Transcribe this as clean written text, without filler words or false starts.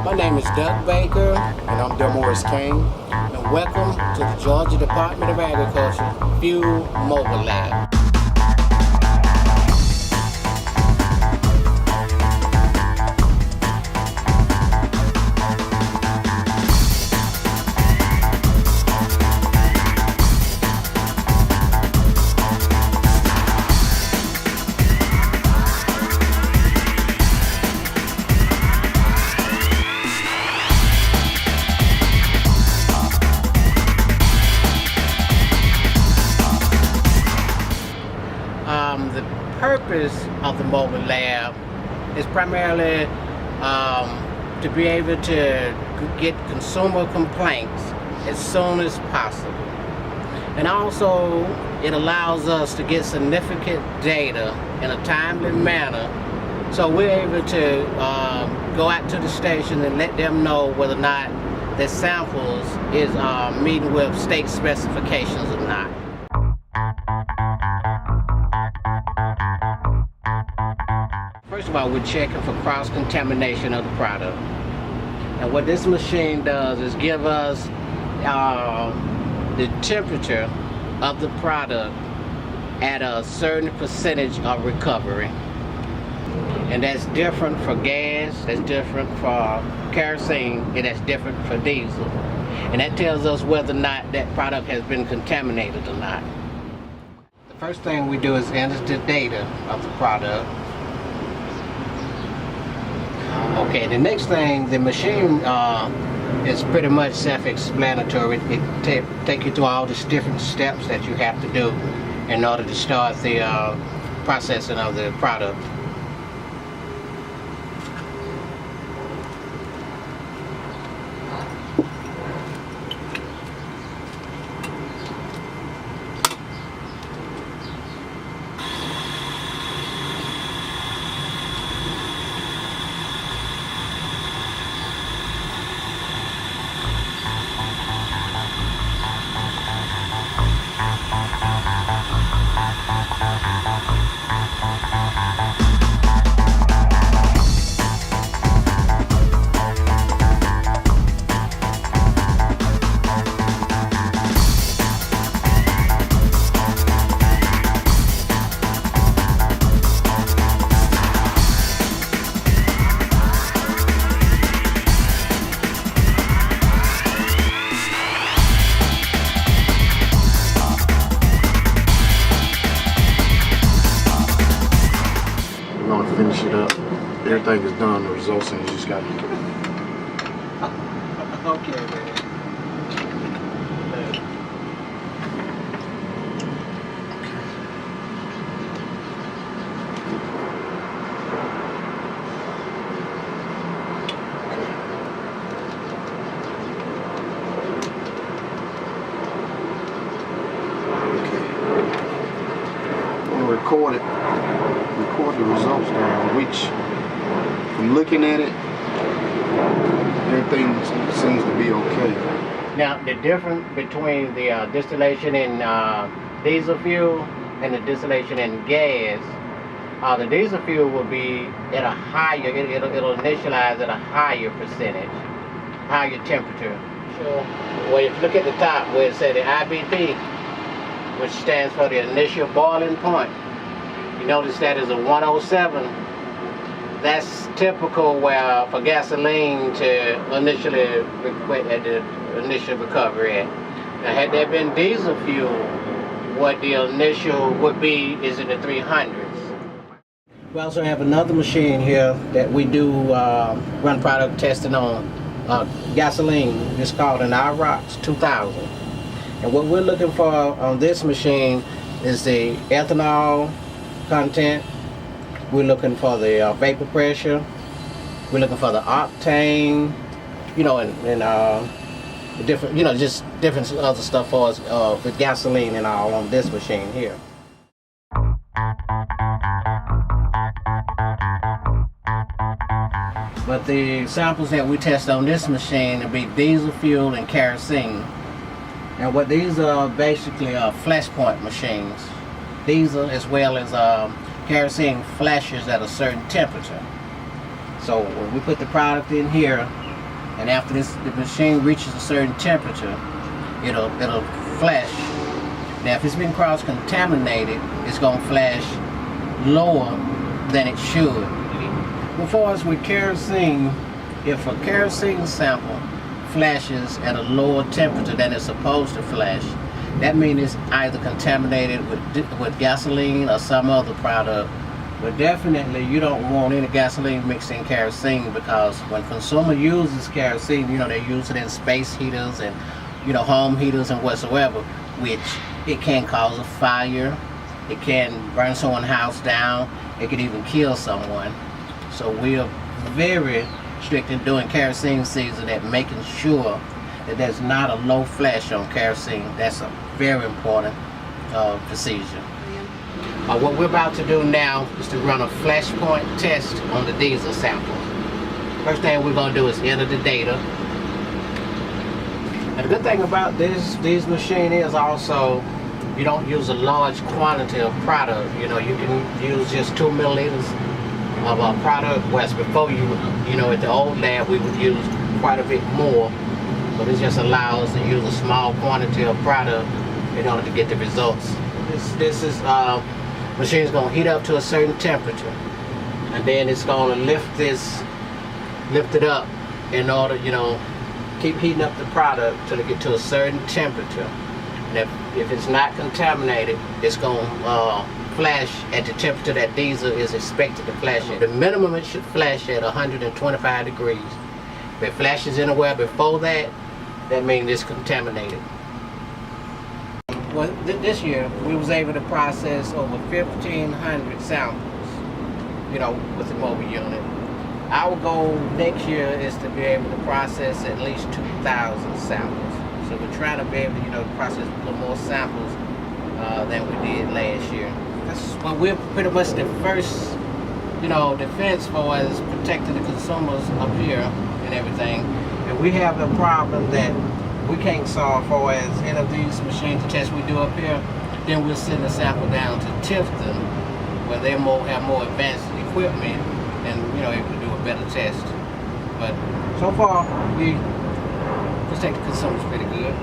My name is Doug Baker, and I'm Delmorris Kane, and welcome to the Georgia Department of Agriculture Fuel Mobile Lab. The purpose of the mobile lab is primarily to be able to get consumer complaints as soon as possible. And also it allows us to get significant data in a timely manner, so we're able to go out to the station and let them know whether or not their samples is meeting with state specifications or not. First of all, we're checking for cross-contamination of the product. And what this machine does is give us the temperature of the product at a certain percentage of recovery. And that's different for gas, that's different for kerosene, and that's different for diesel. And that tells us whether or not that product has been contaminated or not. The first thing we do is enter the data of the product. Okay, the next thing, the machine is pretty much self-explanatory. It takes you through all these different steps that you have to do in order to start the processing of the product. Finish it up. Everything is done. The results, and you just got to. Okay, man. I'm gonna record it. Record the results down, which, from looking at it, everything seems to be okay. Now, the difference between the distillation in diesel fuel and the distillation in gas, the diesel fuel will be at a higher, it'll initialize at a higher percentage, higher temperature. Sure. Well, if you look at the top where it says the IBP, which stands for the initial boiling point, you notice that is a 107. That's typical where for gasoline to initially at the initial recovery at. Now, had there been diesel fuel, what the initial would be is in the 300s. We also have another machine here that we do run product testing on gasoline. It's called an IROX 2000. And what we're looking for on this machine is the ethanol content. We're looking for the vapor pressure. We're looking for the octane, and different, just different other stuff for us with gasoline and all on this machine here. But the samples that we test on this machine will be diesel fuel and kerosene. And what these are basically are Flashpoint machines. Diesel as well as kerosene flashes at a certain temperature. So when we put the product in here, and after the machine reaches a certain temperature, it'll flash. Now if it's been cross-contaminated, it's going to flash lower than it should. As far as with kerosene, if a kerosene sample flashes at a lower temperature than it's supposed to flash, that means it's either contaminated with gasoline or some other product. But definitely you don't want any gasoline mixed in kerosene, because when consumer uses kerosene, you know, they use it in space heaters and, you know, home heaters and whatsoever, which it can cause a fire, it can burn someone's house down, it can even kill someone. So we are very strict in doing kerosene season at making sure that there's not a low flash on kerosene. That's a very important procedure. What we're about to do now is to run a Flashpoint test on the diesel sample. First thing we're going to do is enter the data. And the good thing about these machine is also you don't use a large quantity of product. You know, you can use just 2 milliliters of a product, whereas before you know, at the old lab we would use quite a bit more. But it just allows us to use a small quantity of product in order to get the results. This is machine's going to heat up to a certain temperature, and then it's going to lift it up in order, you know, keep heating up the product till it get to a certain temperature. And if it's not contaminated, it's going to flash at the temperature that diesel is expected to flash at. The minimum it should flash at 125 degrees. If it flashes anywhere before that, that means it's contaminated. Well, this year we was able to process over 1,500 samples, you know, with the mobile unit. Our goal next year is to be able to process at least 2,000 samples. So we're trying to be able to, you know, process a little more samples than we did last year. Well, we're pretty much the first, you know, defense for us protecting the consumers up here and everything. And we have a problem that we can't solve for as any of these machines, the tests we do up here, then we'll send the sample down to Tifton, where they have more advanced equipment and, you know, able to do a better test. But so far, we protect the consumers pretty good.